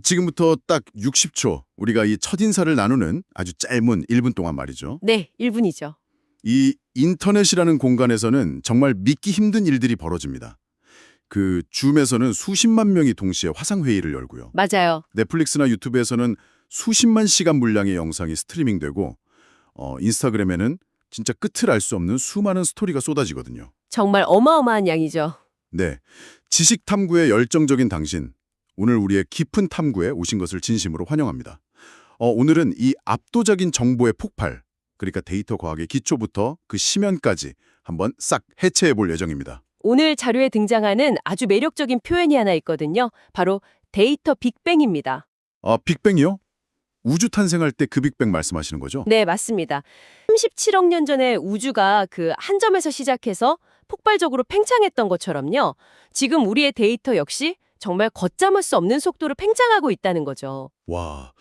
지금부터 딱 60초 우리가 이 첫인사를 나누는 아주 짧은 1분 동안 말이죠. 네, 1분이죠. 이 인터넷이라는 공간에서는 정말 믿기 힘든 일들이 벌어집니다. 그 줌에서는 수십만 명이 동시에 화상회의를 열고요. 맞아요. 넷플릭스나 유튜브에서는 수십만 시간 분량의 영상이 스트리밍되고 인스타그램에는 진짜 끝을 알 수 없는 수많은 스토리가 쏟아지거든요. 정말 어마어마한 양이죠. 네, 지식 탐구에 열정적인 당신, 오늘 우리의 깊은 탐구에 오신 것을 진심으로 환영합니다. 오늘은 이 압도적인 정보의 폭발, 그러니까 데이터 과학의 기초부터 그 심연까지 한번 싹 해체해 볼 예정입니다. 오늘 자료에 등장하는 아주 매력적인 표현이 하나 있거든요. 바로 데이터 빅뱅입니다. 빅뱅이요? 우주 탄생할 때 그 빅뱅 말씀하시는 거죠? 네, 맞습니다. 37억 년 전에 우주가 그 한 점에서 시작해서 폭발적으로 팽창했던 것처럼요. 지금 우리의 데이터 역시 정말 걷잡을 수 없는 속도로 팽창하고 있다는 거죠. 와,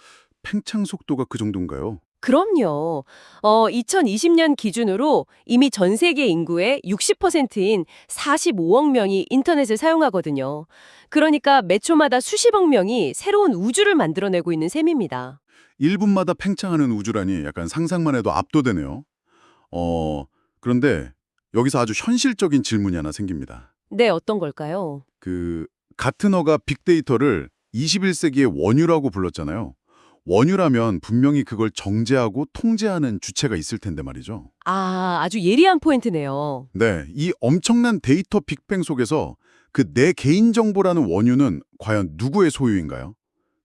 팽창 속도가 그 정도인가요? 그럼요. 2020년 기준으로 이미 전 세계 인구의 60%인 45억 명이 인터넷을 사용하거든요. 그러니까 매 초마다 수십억 명이 새로운 우주를 만들어내고 있는 셈입니다. 1분마다 팽창하는 우주라니 약간 상상만 해도 압도되네요. 그런데 여기서 아주 현실적인 질문이 하나 생깁니다. 네, 어떤 걸까요? 가트너가 빅데이터를 21세기의 원유라고 불렀잖아요. 원유라면 분명히 그걸 정제하고 통제하는 주체가 있을 텐데 말이죠. 아주 예리한 포인트네요. 네, 이 엄청난 데이터 빅뱅 속에서 그 내 개인정보라는 원유는 과연 누구의 소유인가요?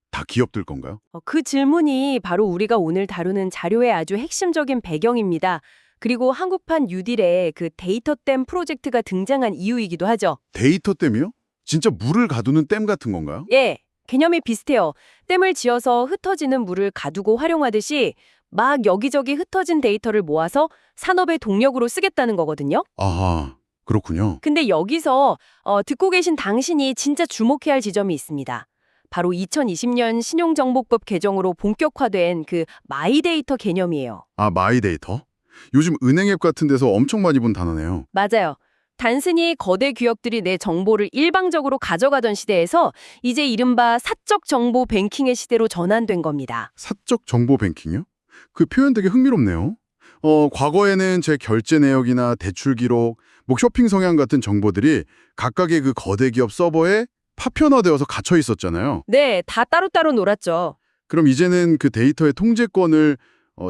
다 기업들 건가요? 그 질문이 바로 우리가 오늘 다루는 자료의 아주 핵심적인 배경입니다. 그리고 한국판 뉴딜에 그 데이터댐 프로젝트가 등장한 이유이기도 하죠. 데이터 댐이요? 진짜 물을 가두는 댐 같은 건가요? 예, 개념이 비슷해요. 댐을 지어서 흩어지는 물을 가두고 활용하듯이 막 여기저기 흩어진 데이터를 모아서 산업의 동력으로 쓰겠다는 거거든요. 아하, 그렇군요. 근데 여기서 듣고 계신 당신이 진짜 주목해야 할 지점이 있습니다. 바로 2020년 신용정보법 개정으로 본격화된 그 마이데이터 개념이에요. 마이데이터? 요즘 은행 앱 같은 데서 엄청 많이 본 단어네요. 맞아요. 단순히 거대 기업들이 내 정보를 일방적으로 가져가던 시대에서 이제 이른바 사적 정보 뱅킹의 시대로 전환된 겁니다. 사적 정보 뱅킹이요? 그 표현 되게 흥미롭네요. 과거에는 제 결제 내역이나 대출 기록, 쇼핑 성향 같은 정보들이 각각의 그 거대 기업 서버에 파편화되어서 갇혀 있었잖아요. 네, 다 따로따로 놀았죠. 그럼 이제는 그 데이터의 통제권을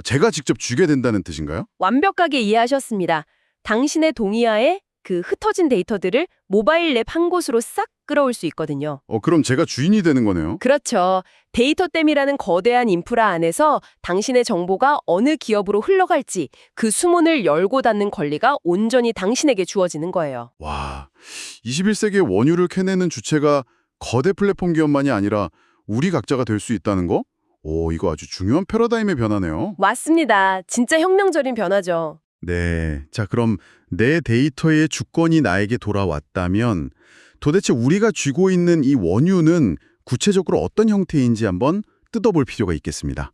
제가 직접 주게 된다는 뜻인가요? 완벽하게 이해하셨습니다. 당신의 동의하에 그 흩어진 데이터들을 모바일 앱 한 곳으로 싹 끌어올 수 있거든요. 그럼 제가 주인이 되는 거네요. 그렇죠. 데이터댐이라는 거대한 인프라 안에서 당신의 정보가 어느 기업으로 흘러갈지 그 수문을 열고 닫는 권리가 온전히 당신에게 주어지는 거예요. 와, 21세기의 원유를 캐내는 주체가 거대 플랫폼 기업만이 아니라 우리 각자가 될 수 있다는 거? 이거 아주 중요한 패러다임의 변화네요. 맞습니다. 진짜 혁명적인 변화죠. 네, 자 그럼 내 데이터의 주권이 나에게 돌아왔다면 도대체 우리가 쥐고 있는 이 원유는 구체적으로 어떤 형태인지 한번 뜯어볼 필요가 있겠습니다.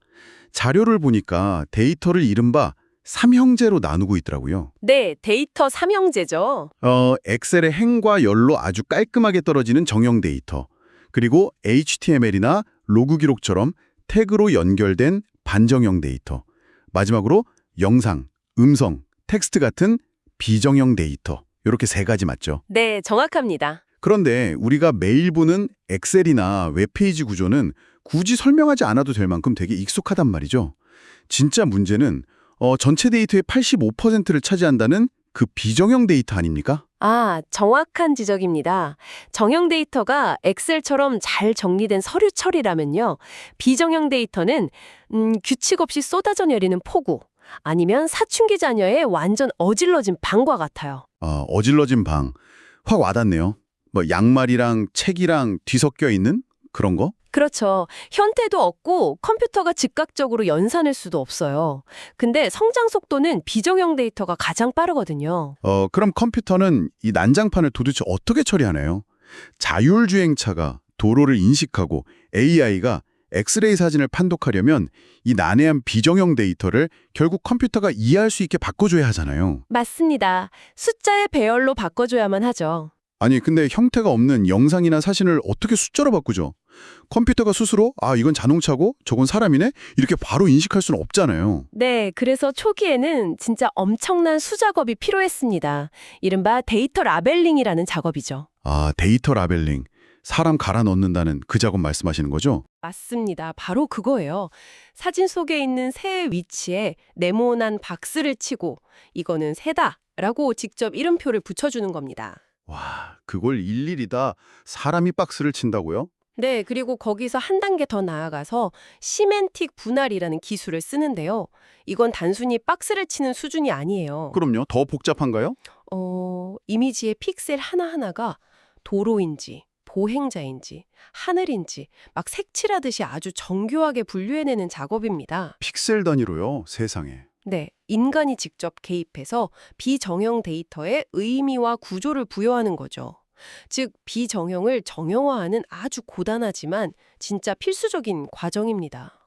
자료를 보니까 데이터를 이른바 삼형제로 나누고 있더라고요. 네, 데이터 삼형제죠. 엑셀의 행과 열로 아주 깔끔하게 떨어지는 정형 데이터, 그리고 HTML이나 로그 기록처럼 태그로 연결된 반정형 데이터, 마지막으로 영상, 음성, 텍스트 같은 비정형 데이터, 이렇게 세 가지 맞죠? 네, 정확합니다. 그런데 우리가 매일 보는 엑셀이나 웹페이지 구조는 굳이 설명하지 않아도 될 만큼 되게 익숙하단 말이죠. 진짜 문제는 전체 데이터의 85%를 차지한다는 그 비정형 데이터 아닙니까? 정확한 지적입니다. 정형 데이터가 엑셀처럼 잘 정리된 서류 처리라면요. 비정형 데이터는 규칙 없이 쏟아져 내리는 폭우, 아니면 사춘기 자녀의 완전 어질러진 방과 같아요. 어질러진 방. 확 와닿네요. 양말이랑 책이랑 뒤섞여 있는 그런 거? 그렇죠. 형태도 없고 컴퓨터가 즉각적으로 연산할 수도 없어요. 근데 성장 속도는 비정형 데이터가 가장 빠르거든요. 그럼 컴퓨터는 이 난장판을 도대체 어떻게 처리하나요? 자율주행차가 도로를 인식하고 AI가 엑스레이 사진을 판독하려면 이 난해한 비정형 데이터를 결국 컴퓨터가 이해할 수 있게 바꿔줘야 하잖아요. 맞습니다. 숫자의 배열로 바꿔줘야만 하죠. 아니, 근데 형태가 없는 영상이나 사진을 어떻게 숫자로 바꾸죠? 컴퓨터가 스스로 이건 자동차고 저건 사람이네? 이렇게 바로 인식할 수는 없잖아요. 네, 그래서 초기에는 진짜 엄청난 수작업이 필요했습니다. 이른바 데이터 라벨링이라는 작업이죠. 데이터 라벨링. 사람 갈아 넣는다는 그 작업 말씀하시는 거죠? 맞습니다. 바로 그거예요. 사진 속에 있는 새의 위치에 네모난 박스를 치고 이거는 새다라고 직접 이름표를 붙여주는 겁니다. 와, 그걸 일일이 다 사람이 박스를 친다고요? 네, 그리고 거기서 한 단계 더 나아가서 시멘틱 분할이라는 기술을 쓰는데요. 이건 단순히 박스를 치는 수준이 아니에요. 그럼요. 더 복잡한가요? 이미지의 픽셀 하나하나가 도로인지 보행자인지 하늘인지 막 색칠하듯이 아주 정교하게 분류해내는 작업입니다. 픽셀 단위로요. 세상에. 네, 인간이 직접 개입해서 비정형 데이터에 의미와 구조를 부여하는 거죠. 즉, 비정형을 정형화하는 아주 고단하지만 진짜 필수적인 과정입니다.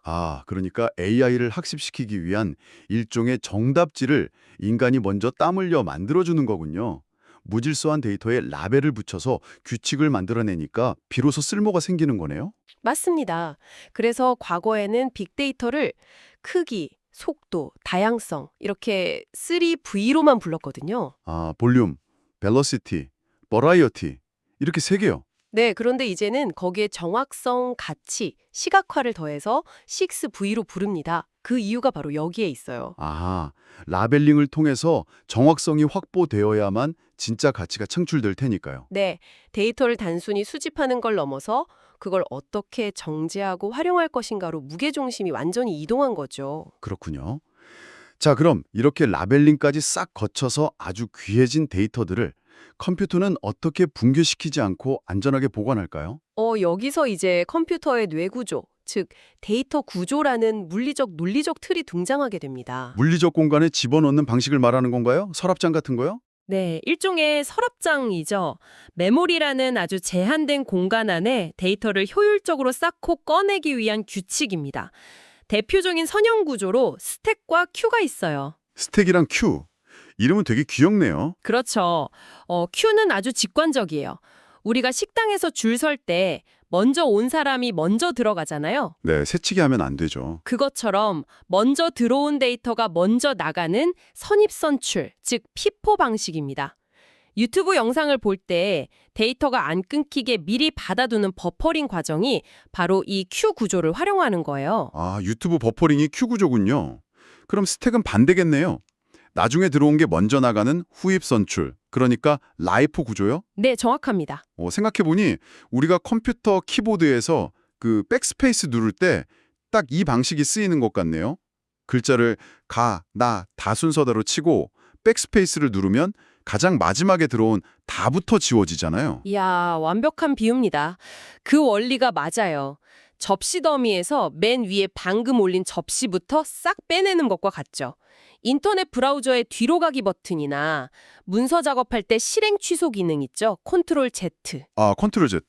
그러니까 AI를 학습시키기 위한 일종의 정답지를 인간이 먼저 땀 흘려 만들어주는 거군요. 무질서한 데이터에 라벨을 붙여서 규칙을 만들어내니까 비로소 쓸모가 생기는 거네요. 맞습니다. 그래서 과거에는 빅데이터를 크기, 속도, 다양성 이렇게 3V로만 불렀거든요. 볼륨, 벨로시티, 버라이어티 이렇게 세 개요. 네, 그런데 이제는 거기에 정확성, 가치, 시각화를 더해서 6V로 부릅니다. 그 이유가 바로 여기에 있어요. 라벨링을 통해서 정확성이 확보되어야만 진짜 가치가 창출될 테니까요. 네, 데이터를 단순히 수집하는 걸 넘어서 그걸 어떻게 정제하고 활용할 것인가로 무게중심이 완전히 이동한 거죠. 그렇군요. 자, 그럼 이렇게 라벨링까지 싹 거쳐서 아주 귀해진 데이터들을 컴퓨터는 어떻게 붕괴시키지 않고 안전하게 보관할까요? 여기서 이제 컴퓨터의 뇌구조, 즉 데이터 구조라는 물리적, 논리적 틀이 등장하게 됩니다. 물리적 공간에 집어넣는 방식을 말하는 건가요? 서랍장 같은 거요? 네, 일종의 서랍장이죠. 메모리라는 아주 제한된 공간 안에 데이터를 효율적으로 쌓고 꺼내기 위한 규칙입니다. 대표적인 선형 구조로 스택과 큐가 있어요. 스택이랑 큐. 이름은 되게 귀엽네요. 그렇죠. 큐는 아주 직관적이에요. 우리가 식당에서 줄 설 때 먼저 온 사람이 먼저 들어가잖아요. 네, 새치기 하면 안 되죠. 그것처럼 먼저 들어온 데이터가 먼저 나가는 선입선출, 즉 피포 방식입니다. 유튜브 영상을 볼 때 데이터가 안 끊기게 미리 받아두는 버퍼링 과정이 바로 이 큐 구조를 활용하는 거예요. 유튜브 버퍼링이 큐 구조군요. 그럼 스택은 반대겠네요. 나중에 들어온 게 먼저 나가는 후입 선출, 그러니까 라이프 구조요? 네, 정확합니다. 생각해보니 우리가 컴퓨터 키보드에서 그 백스페이스 누를 때 딱 이 방식이 쓰이는 것 같네요. 글자를 가, 나, 다 순서대로 치고 백스페이스를 누르면 가장 마지막에 들어온 다부터 지워지잖아요. 이야, 완벽한 비유입니다. 그 원리가 맞아요. 접시 더미에서 맨 위에 방금 올린 접시부터 싹 빼내는 것과 같죠. 인터넷 브라우저의 뒤로 가기 버튼이나 문서 작업할 때 실행 취소 기능 있죠. 컨트롤 Z. 컨트롤 Z.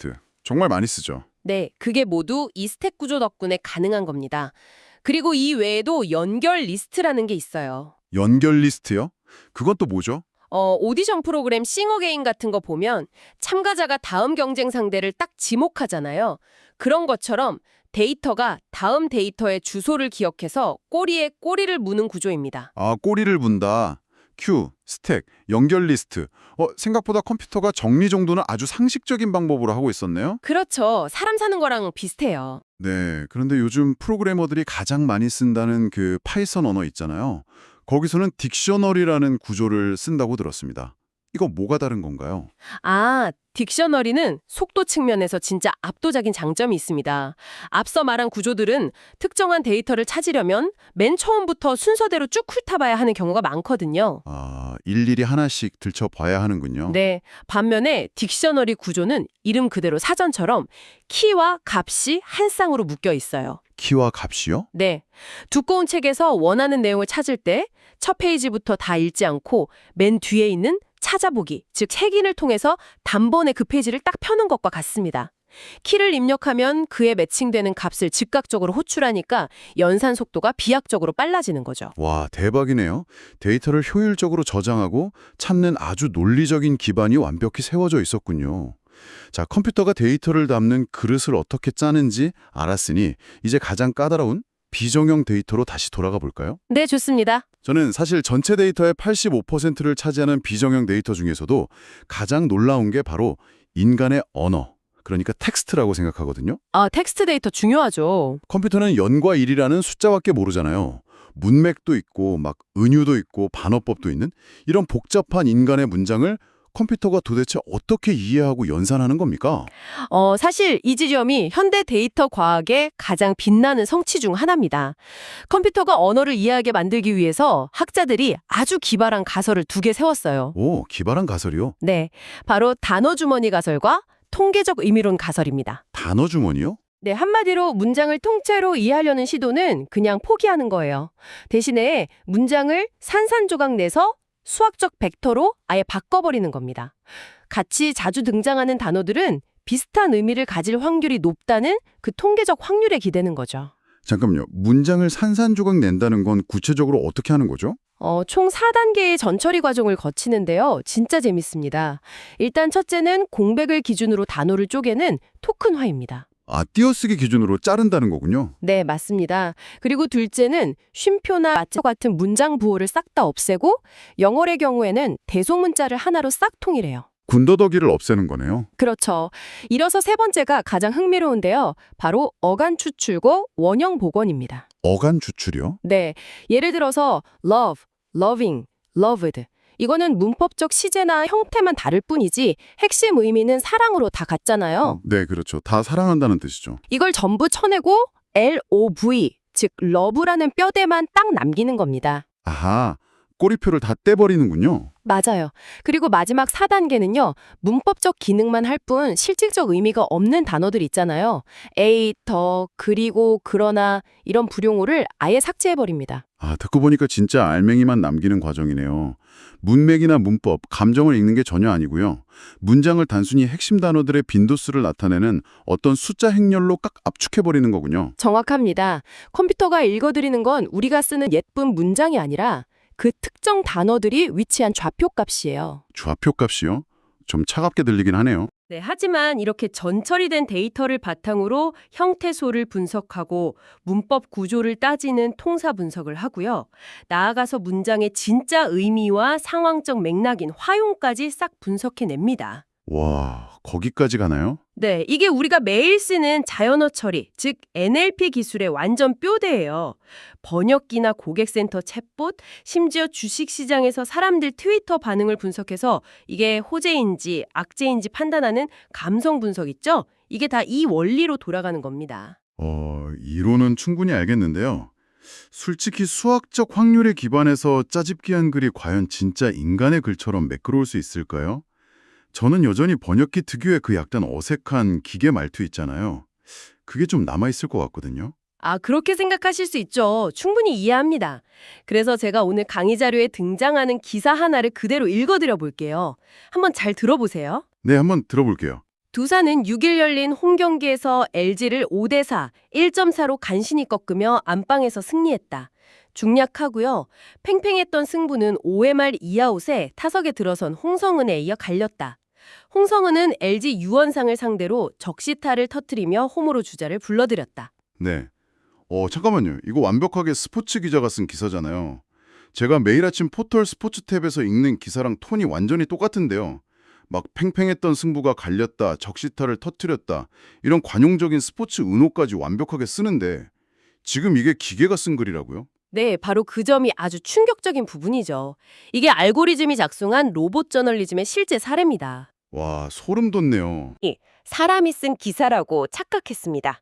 정말 많이 쓰죠. 네, 그게 모두 이 스택 구조 덕분에 가능한 겁니다. 그리고 이 외에도 연결 리스트라는 게 있어요. 연결 리스트요? 그건 또 뭐죠? 오디션 프로그램 싱어게인 같은 거 보면 참가자가 다음 경쟁 상대를 딱 지목하잖아요. 그런 것처럼 데이터가 다음 데이터의 주소를 기억해서 꼬리에 꼬리를 무는 구조입니다. 꼬리를 문다. 큐, 스택, 연결 리스트. 생각보다 컴퓨터가 정리정돈을 아주 상식적인 방법으로 하고 있었네요. 그렇죠. 사람 사는 거랑 비슷해요. 네, 그런데 요즘 프로그래머들이 가장 많이 쓴다는 그 파이썬 언어 있잖아요. 거기서는 딕셔너리라는 구조를 쓴다고 들었습니다. 이거 뭐가 다른 건가요? 딕셔너리는 속도 측면에서 진짜 압도적인 장점이 있습니다. 앞서 말한 구조들은 특정한 데이터를 찾으려면 맨 처음부터 순서대로 쭉 훑어봐야 하는 경우가 많거든요. 일일이 하나씩 들춰봐야 하는군요. 네, 반면에 딕셔너리 구조는 이름 그대로 사전처럼 키와 값이 한 쌍으로 묶여 있어요. 키와 값이요? 네, 두꺼운 책에서 원하는 내용을 찾을 때 첫 페이지부터 다 읽지 않고 맨 뒤에 있는 찾아보기, 즉 책인을 통해서 단번에 그 페이지를 딱 펴는 것과 같습니다. 키를 입력하면 그에 매칭되는 값을 즉각적으로 호출하니까 연산 속도가 비약적으로 빨라지는 거죠. 와, 대박이네요. 데이터를 효율적으로 저장하고 찾는 아주 논리적인 기반이 완벽히 세워져 있었군요. 자, 컴퓨터가 데이터를 담는 그릇을 어떻게 짜는지 알았으니 이제 가장 까다로운 비정형 데이터로 다시 돌아가 볼까요? 네, 좋습니다. 저는 사실 전체 데이터의 85%를 차지하는 비정형 데이터 중에서도 가장 놀라운 게 바로 인간의 언어, 그러니까 텍스트라고 생각하거든요. 텍스트 데이터 중요하죠. 컴퓨터는 0과 1이라는 숫자밖에 모르잖아요. 문맥도 있고 막 은유도 있고 반어법도 있는 이런 복잡한 인간의 문장을 컴퓨터가 도대체 어떻게 이해하고 연산하는 겁니까? 사실 이 지점이 현대 데이터 과학의 가장 빛나는 성취 중 하나입니다. 컴퓨터가 언어를 이해하게 만들기 위해서 학자들이 아주 기발한 가설을 두 개 세웠어요. 오, 기발한 가설이요? 네, 바로 단어 주머니 가설과 통계적 의미론 가설입니다. 단어 주머니요? 네, 한마디로 문장을 통째로 이해하려는 시도는 그냥 포기하는 거예요. 대신에 문장을 산산조각 내서 수학적 벡터로 아예 바꿔버리는 겁니다. 같이 자주 등장하는 단어들은 비슷한 의미를 가질 확률이 높다는 그 통계적 확률에 기대는 거죠. 잠깐만요. 문장을 산산조각 낸다는 건 구체적으로 어떻게 하는 거죠? 총 4단계의 전처리 과정을 거치는데요. 진짜 재밌습니다. 일단 첫째는 공백을 기준으로 단어를 쪼개는 토큰화입니다. 아, 띄어쓰기 기준으로 자른다는 거군요. 네, 맞습니다. 그리고 둘째는 쉼표나 마치 같은 문장 부호를 싹 다 없애고 영어의 경우에는 대소문자를 하나로 싹 통일해요. 군더더기를 없애는 거네요. 그렇죠. 이어서 세 번째가 가장 흥미로운데요. 바로 어간 추출고 원형 복원입니다. 어간 추출이요? 네, 예를 들어서 love, loving, loved. 이거는 문법적 시제나 형태만 다를 뿐이지 핵심 의미는 사랑으로 다 같잖아요. 네, 그렇죠. 다 사랑한다는 뜻이죠. 이걸 전부 쳐내고 love, 즉 love라는 뼈대만 딱 남기는 겁니다. 아하, 꼬리표를 다 떼버리는군요. 맞아요. 그리고 마지막 4단계는요. 문법적 기능만 할 뿐 실질적 의미가 없는 단어들 있잖아요. a, 더, 그리고, 그러나 이런 불용어를 아예 삭제해버립니다. 아, 듣고 보니까 진짜 알맹이만 남기는 과정이네요. 문맥이나 문법, 감정을 읽는 게 전혀 아니고요. 문장을 단순히 핵심 단어들의 빈도수를 나타내는 어떤 숫자 행렬로 깍 압축해버리는 거군요. 정확합니다. 컴퓨터가 읽어드리는 건 우리가 쓰는 예쁜 문장이 아니라 그 특정 단어들이 위치한 좌표값이에요. 좌표값이요? 좀 차갑게 들리긴 하네요. 네, 하지만 이렇게 전처리된 데이터를 바탕으로 형태소를 분석하고 문법 구조를 따지는 통사 분석을 하고요. 나아가서 문장의 진짜 의미와 상황적 맥락인 화용까지 싹 분석해냅니다. 와, 거기까지 가나요? 네, 이게 우리가 매일 쓰는 자연어 처리, 즉 NLP 기술의 완전 뼈대예요. 번역기나 고객센터 챗봇, 심지어 주식시장에서 사람들 트위터 반응을 분석해서 이게 호재인지 악재인지 판단하는 감성 분석 있죠? 이게 다 이 원리로 돌아가는 겁니다. 이론은 충분히 알겠는데요. 솔직히 수학적 확률에 기반해서 짜집기한 글이 과연 진짜 인간의 글처럼 매끄러울 수 있을까요? 저는 여전히 번역기 특유의 그 약간 어색한 기계 말투 있잖아요. 그게 좀 남아있을 것 같거든요. 그렇게 생각하실 수 있죠. 충분히 이해합니다. 그래서 제가 오늘 강의 자료에 등장하는 기사 하나를 그대로 읽어드려 볼게요. 한번 잘 들어보세요. 네, 한번 들어볼게요. 두산은 6일 열린 홈경기에서 LG를 5대4, 1.4로 간신히 꺾으며 안방에서 승리했다. 중략하고요. 팽팽했던 승부는 5회 말 2아웃에 타석에 들어선 홍성은에 이어 갈렸다. 홍성은은 LG 유원상을 상대로 적시타를 터뜨리며 홈으로 주자를 불러들였다. 네. 잠깐만요. 이거 완벽하게 스포츠 기자가 쓴 기사잖아요. 제가 매일 아침 포털 스포츠 탭에서 읽는 기사랑 톤이 완전히 똑같은데요. 막 팽팽했던 승부가 갈렸다, 적시타를 터뜨렸다, 이런 관용적인 스포츠 은호까지 완벽하게 쓰는데 지금 이게 기계가 쓴 글이라고요? 네, 바로 그 점이 아주 충격적인 부분이죠. 이게 알고리즘이 작성한 로봇 저널리즘의 실제 사례입니다. 와, 소름 돋네요. 사람이 쓴 기사라고 착각했습니다.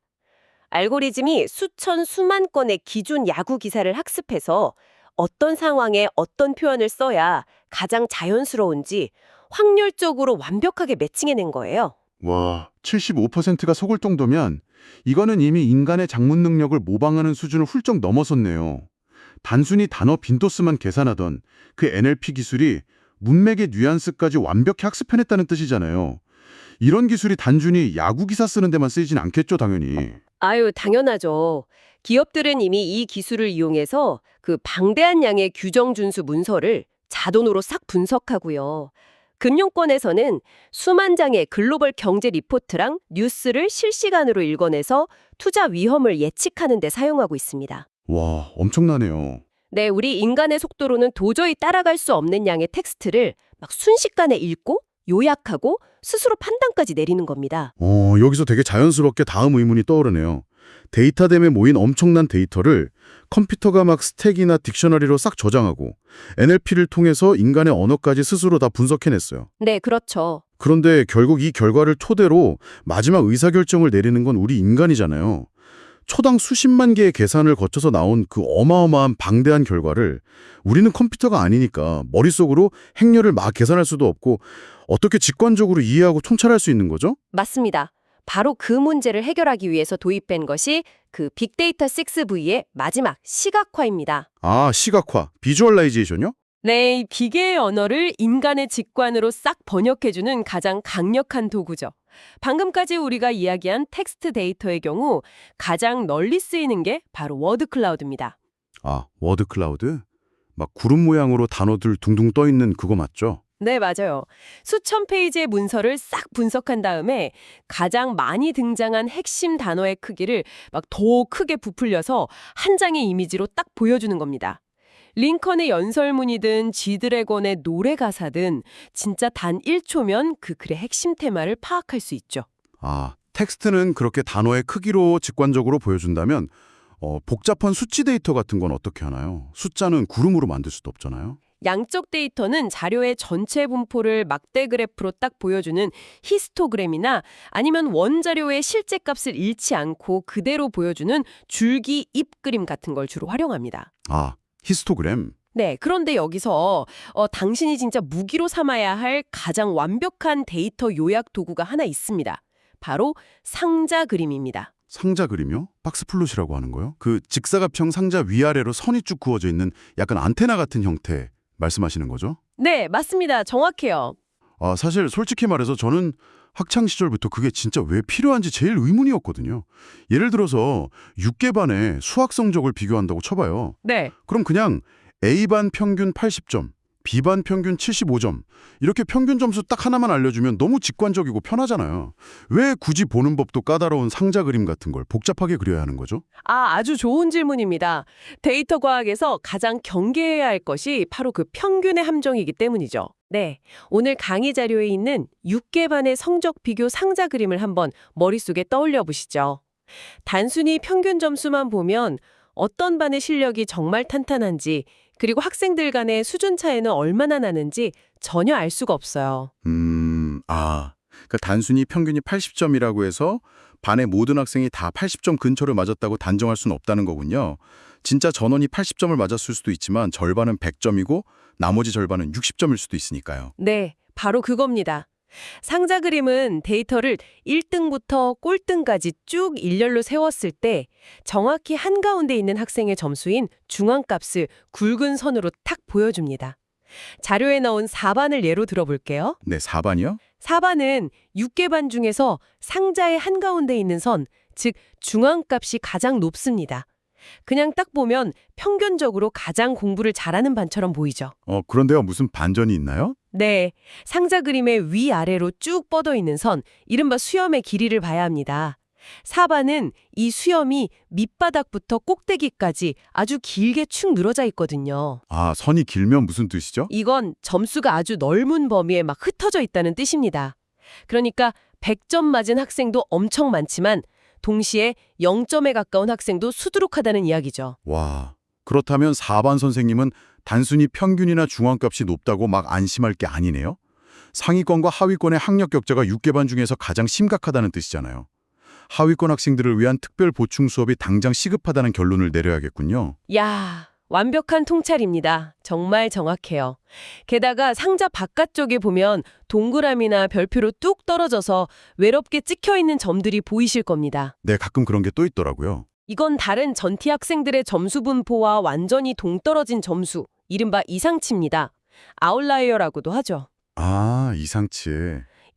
알고리즘이 수천 수만 건의 기존 야구 기사를 학습해서 어떤 상황에 어떤 표현을 써야 가장 자연스러운지 확률적으로 완벽하게 매칭해낸 거예요. 와, 75%가 속을 정도면 이거는 이미 인간의 작문 능력을 모방하는 수준을 훌쩍 넘어섰네요. 단순히 단어 빈도수만 계산하던 그 NLP 기술이 문맥의 뉘앙스까지 완벽히 학습해냈다는 뜻이잖아요. 이런 기술이 단순히 야구 기사 쓰는 데만 쓰이진 않겠죠, 당연히. 아유, 당연하죠. 기업들은 이미 이 기술을 이용해서 그 방대한 양의 규정 준수 문서를 자동으로 싹 분석하고요. 금융권에서는 수만 장의 글로벌 경제 리포트랑 뉴스를 실시간으로 읽어내서 투자 위험을 예측하는 데 사용하고 있습니다. 와, 엄청나네요. 네, 우리 인간의 속도로는 도저히 따라갈 수 없는 양의 텍스트를 막 순식간에 읽고 요약하고 스스로 판단까지 내리는 겁니다. 여기서 되게 자연스럽게 다음 의문이 떠오르네요. 데이터댐에 모인 엄청난 데이터를 컴퓨터가 막 스택이나 딕셔너리로 싹 저장하고 NLP를 통해서 인간의 언어까지 스스로 다 분석해냈어요. 네, 그렇죠. 그런데 결국 이 결과를 토대로 마지막 의사결정을 내리는 건 우리 인간이잖아요. 초당 수십만 개의 계산을 거쳐서 나온 그 어마어마한 방대한 결과를 우리는 컴퓨터가 아니니까 머릿속으로 행렬을 막 계산할 수도 없고 어떻게 직관적으로 이해하고 통찰할 수 있는 거죠? 맞습니다. 바로 그 문제를 해결하기 위해서 도입된 것이 그 빅데이터 6V의 마지막 시각화입니다. 아, 시각화, 비주얼라이제이션요? 네, 이 기계의 언어를 인간의 직관으로 싹 번역해주는 가장 강력한 도구죠. 방금까지 우리가 이야기한 텍스트 데이터의 경우 가장 널리 쓰이는 게 바로 워드 클라우드입니다. 아, 워드 클라우드? 막 구름 모양으로 단어들 둥둥 떠 있는 그거 맞죠? 네, 맞아요. 수천 페이지의 문서를 싹 분석한 다음에 가장 많이 등장한 핵심 단어의 크기를 막 더 크게 부풀려서 한 장의 이미지로 딱 보여주는 겁니다. 링컨의 연설문이든 지드래곤의 노래 가사든 진짜 단 1초면 그 글의 핵심 테마를 파악할 수 있죠. 아, 텍스트는 그렇게 단어의 크기로 직관적으로 보여준다면 복잡한 수치 데이터 같은 건 어떻게 하나요? 숫자는 구름으로 만들 수도 없잖아요. 양적 데이터는 자료의 전체 분포를 막대 그래프로 딱 보여주는 히스토그램이나 아니면 원자료의 실제 값을 잃지 않고 그대로 보여주는 줄기 잎그림 같은 걸 주로 활용합니다. 아, 히스토그램. 네, 그런데 여기서 당신이 진짜 무기로 삼아야 할 가장 완벽한 데이터 요약 도구가 하나 있습니다. 바로 상자 그림입니다. 상자 그림이요? 박스 플롯이라고 하는 거요? 그 직사각형 상자 위아래로 선이 쭉 그어져 있는 약간 안테나 같은 형태 말씀하시는 거죠? 네, 맞습니다. 정확해요. 아, 사실 솔직히 말해서 저는 학창 시절부터 그게 진짜 왜 필요한지 제일 의문이었거든요. 예를 들어서 6개반의 수학 성적을 비교한다고 쳐봐요. 네. 그럼 그냥 A반 평균 80점, B반 평균 75점 이렇게 평균 점수 딱 하나만 알려주면 너무 직관적이고 편하잖아요. 왜 굳이 보는 법도 까다로운 상자 그림 같은 걸 복잡하게 그려야 하는 거죠? 아주 좋은 질문입니다. 데이터 과학에서 가장 경계해야 할 것이 바로 그 평균의 함정이기 때문이죠. 네, 오늘 강의 자료에 있는 6개반의 성적 비교 상자 그림을 한번 머릿속에 떠올려 보시죠. 단순히 평균 점수만 보면 어떤 반의 실력이 정말 탄탄한지 그리고 학생들 간의 수준 차이는 얼마나 나는지 전혀 알 수가 없어요. 그러니까 단순히 평균이 80점이라고 해서 반의 모든 학생이 다 80점 근처를 맞았다고 단정할 수는 없다는 거군요. 진짜 전원이 80점을 맞았을 수도 있지만 절반은 100점이고 나머지 절반은 60점일 수도 있으니까요. 네, 바로 그겁니다. 상자 그림은 데이터를 1등부터 꼴등까지 쭉 일렬로 세웠을 때 정확히 한가운데 있는 학생의 점수인 중앙값을 굵은 선으로 탁 보여줍니다. 자료에 넣은 4반을 예로 들어볼게요. 네, 4반이요? 4반은 6개반 중에서 상자의 한가운데 있는 선, 즉 중앙값이 가장 높습니다. 그냥 딱 보면 평균적으로 가장 공부를 잘하는 반처럼 보이죠. 그런데요, 무슨 반전이 있나요? 네, 상자 그림의 위아래로 쭉 뻗어 있는 선, 이른바 수염의 길이를 봐야 합니다. 4반은 이 수염이 밑바닥부터 꼭대기까지 아주 길게 축 늘어져 있거든요. 아, 선이 길면 무슨 뜻이죠? 이건 점수가 아주 넓은 범위에 막 흩어져 있다는 뜻입니다. 그러니까 100점 맞은 학생도 엄청 많지만 동시에 0점에 가까운 학생도 수두룩하다는 이야기죠. 와, 그렇다면 4반 선생님은 단순히 평균이나 중앙값이 높다고 막 안심할 게 아니네요? 상위권과 하위권의 학력 격차가 6개반 중에서 가장 심각하다는 뜻이잖아요. 하위권 학생들을 위한 특별 보충 수업이 당장 시급하다는 결론을 내려야겠군요. 야, 완벽한 통찰입니다. 정말 정확해요. 게다가 상자 바깥쪽에 보면 동그라미나 별표로 뚝 떨어져서 외롭게 찍혀있는 점들이 보이실 겁니다. 네, 가끔 그런 게 또 있더라고요. 이건 다른 전티 학생들의 점수 분포와 완전히 동떨어진 점수, 이른바 이상치입니다. 아웃라이어라고도 하죠. 아, 이상치.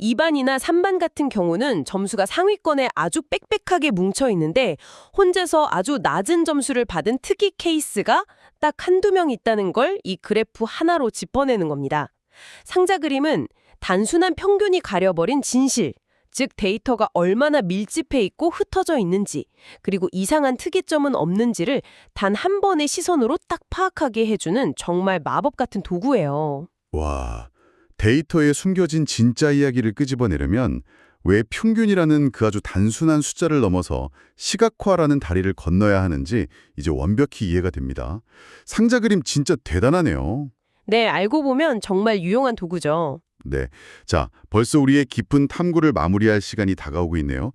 2반이나 3반 같은 경우는 점수가 상위권에 아주 빽빽하게 뭉쳐 있는데 혼자서 아주 낮은 점수를 받은 특이 케이스가 딱 한두 명 있다는 걸 이 그래프 하나로 짚어내는 겁니다. 상자 그림은 단순한 평균이 가려버린 진실, 즉 데이터가 얼마나 밀집해 있고 흩어져 있는지, 그리고 이상한 특이점은 없는지를 단 한 번의 시선으로 딱 파악하게 해주는 정말 마법 같은 도구예요. 와, 데이터에 숨겨진 진짜 이야기를 끄집어내려면 왜 평균이라는 그 아주 단순한 숫자를 넘어서 시각화라는 다리를 건너야 하는지 이제 완벽히 이해가 됩니다. 상자 그림 진짜 대단하네요. 네, 알고 보면 정말 유용한 도구죠. 네. 자, 벌써 우리의 깊은 탐구를 마무리할 시간이 다가오고 있네요.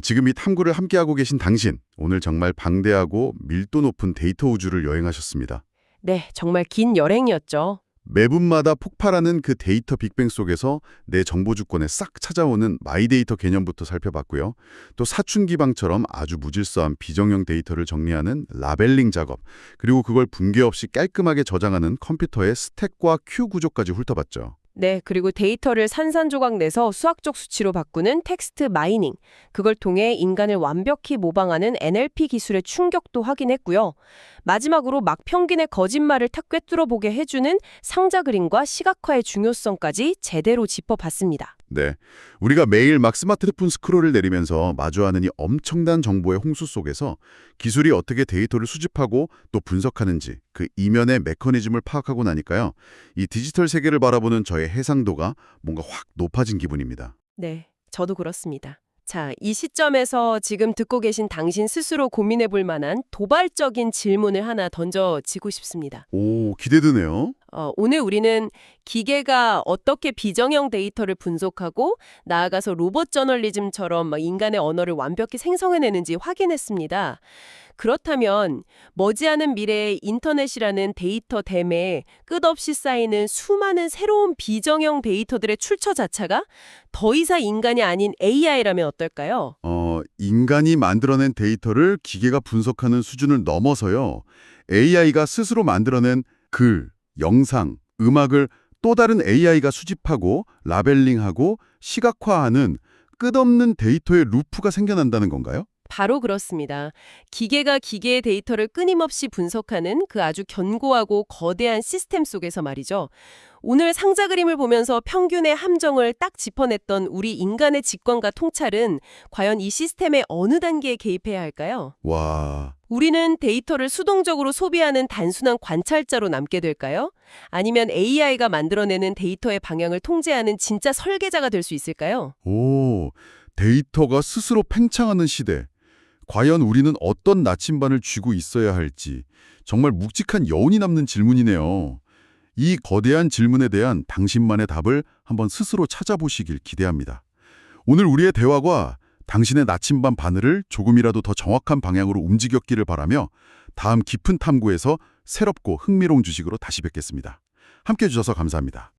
지금 이 탐구를 함께하고 계신 당신, 오늘 정말 방대하고 밀도 높은 데이터 우주를 여행하셨습니다. 네, 정말 긴 여행이었죠. 매분마다 폭발하는 그 데이터 빅뱅 속에서 내 정보 주권에 싹 찾아오는 마이데이터 개념부터 살펴봤고요. 또 사춘기방처럼 아주 무질서한 비정형 데이터를 정리하는 라벨링 작업, 그리고 그걸 붕괴 없이 깔끔하게 저장하는 컴퓨터의 스택과 큐 구조까지 훑어봤죠. 네, 그리고 데이터를 산산조각 내서 수학적 수치로 바꾸는 텍스트 마이닝, 그걸 통해 인간을 완벽히 모방하는 NLP 기술의 충격도 확인했고요. 마지막으로 막평균의 거짓말을 탁 꿰뚫어보게 해주는 상자 그림과 시각화의 중요성까지 제대로 짚어봤습니다. 네, 우리가 매일 막 스마트폰 스크롤을 내리면서 마주하는 이 엄청난 정보의 홍수 속에서 기술이 어떻게 데이터를 수집하고 또 분석하는지 그 이면의 메커니즘을 파악하고 나니까요. 이 디지털 세계를 바라보는 저의 해상도가 뭔가 확 높아진 기분입니다. 네, 저도 그렇습니다. 자, 이 시점에서 지금 듣고 계신 당신 스스로 고민해 볼 만한 도발적인 질문을 하나 던져지고 싶습니다. 오, 기대되네요. 오늘 우리는 기계가 어떻게 비정형 데이터를 분석하고 나아가서 로봇 저널리즘처럼 막 인간의 언어를 완벽히 생성해내는지 확인했습니다. 그렇다면 머지않은 미래의 인터넷이라는 데이터 댐에 끝없이 쌓이는 수많은 새로운 비정형 데이터들의 출처 자체가 더 이상 인간이 아닌 AI라면 어떨까요? 인간이 만들어낸 데이터를 기계가 분석하는 수준을 넘어서요. AI가 스스로 만들어낸 글, 영상, 음악을 또 다른 AI가 수집하고 라벨링하고 시각화하는 끝없는 데이터의 루프가 생겨난다는 건가요? 바로 그렇습니다. 기계가 기계의 데이터를 끊임없이 분석하는 그 아주 견고하고 거대한 시스템 속에서 말이죠. 오늘 상자 그림을 보면서 평균의 함정을 딱 짚어냈던 우리 인간의 직관과 통찰은 과연 이 시스템의 어느 단계에 개입해야 할까요? 와, 우리는 데이터를 수동적으로 소비하는 단순한 관찰자로 남게 될까요? 아니면 AI가 만들어내는 데이터의 방향을 통제하는 진짜 설계자가 될 수 있을까요? 오, 데이터가 스스로 팽창하는 시대. 과연 우리는 어떤 나침반을 쥐고 있어야 할지 정말 묵직한 여운이 남는 질문이네요. 이 거대한 질문에 대한 당신만의 답을 한번 스스로 찾아보시길 기대합니다. 오늘 우리의 대화가 당신의 나침반 바늘을 조금이라도 더 정확한 방향으로 움직였기를 바라며 다음 깊은 탐구에서 새롭고 흥미로운 주식으로 다시 뵙겠습니다. 함께해 주셔서 감사합니다.